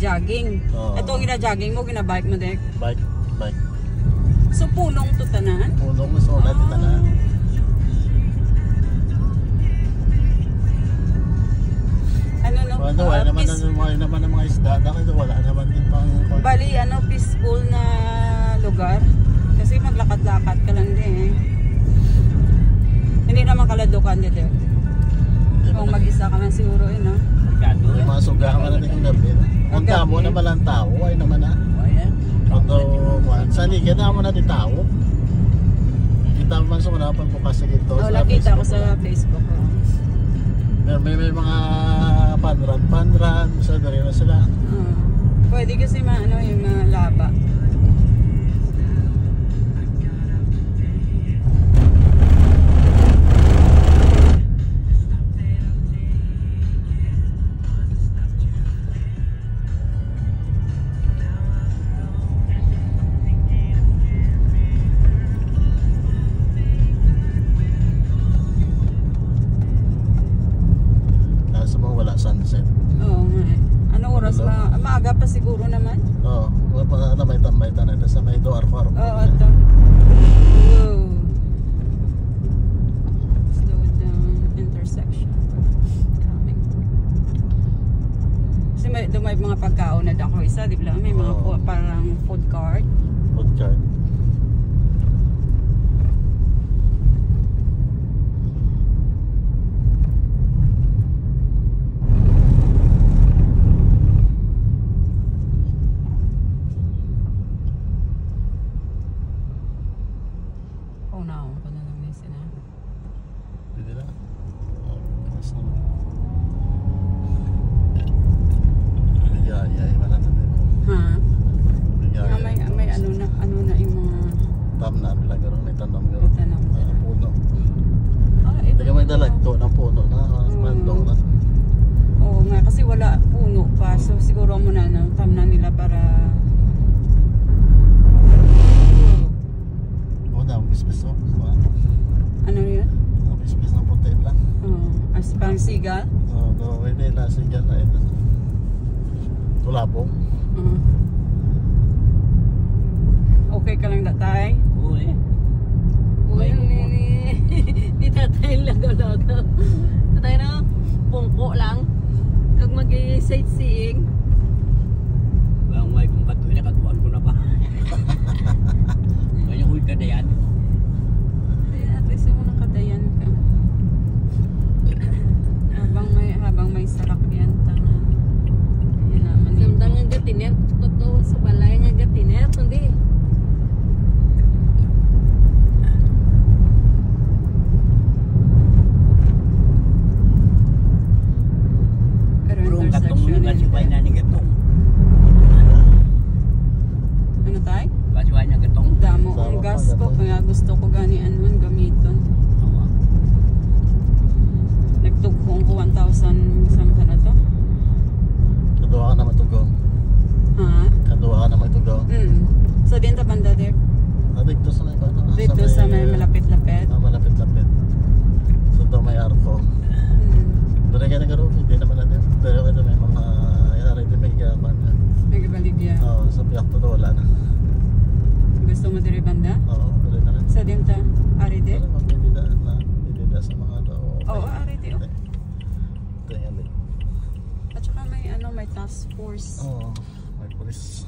jogging. Ito ang gina-jogging mo, gina-bike mo, Dek? Bike. So, punong to tanan? Punong mo sa ulat tanan. Ano no? Wala naman ng mga isda. Dahil wala naman din pang... Bali, peaceful na lugar. Kasi maglakad-lakad ka lang din. Hindi naman kaladukan dito. Kung mag-isa ka man siguro no? Yung mga sugahan ka na din yung gabi. Kung tamo na malang tao, ay naman na. Sa ligid na mo na din tao. Kita mo man sa mga pagbukas sa gito. Nakita ko sa Facebook. May mga panran. Sa dari na sila. Pwede kasi yung mga laba. Sunset. Oo nga eh. Anong oras ba? Maaga pa siguro naman? Oo. May tambay tanan. Sa may door ko. Oo, ito. Slow down. Intersection. Coming. Kasi may mga pagkaon na dako isa. Di ba? May mga parang food cart. Food cart. Puno. Hindi may dalagto ng puno na mandong na. Oo nga kasi wala puno pa. So siguro muna tamna nila para bispis mo. Ano yun? Bispis ng puti lang. As pang sigal? Hindi na sigal na ito. Tulabong. Okay ka lang datay? Uy, di tatay lagaw-lagaw. Tatay na, pungko lang. Kag mag-sightseeing. Bang may kung katuwi na katuan ko na pa. Kaya huy ka na yan. At least mo nang kadayan ka. Habang may sarak yan, tangan. Namdang nga gatiner, totoo sa balay nga gatiner, hindi. Ano tayo? Damo ang gas ko kaya gusto ko ganian gamiton. Nagtugpong ko 1,000 samsa na to. Kaduwa ka na matugong. Ha? Kaduwa ka na matugong. So din ta banda der? Dito sa may banda. Dito sa may malapit-lapit. Malapit-lapit. So ito may arko. Doon ka nagkaroon, hindi naman natin. Pero ito may mga may gaman. May gabaligya. Oo, sa piyak to wala na. Gusto mo diri banda? Oo, diri na rin. Sa din ta? Ari de? Hindi na sa mga Oo, ari de. Ito yan din. At saka may task force. Oo, may police.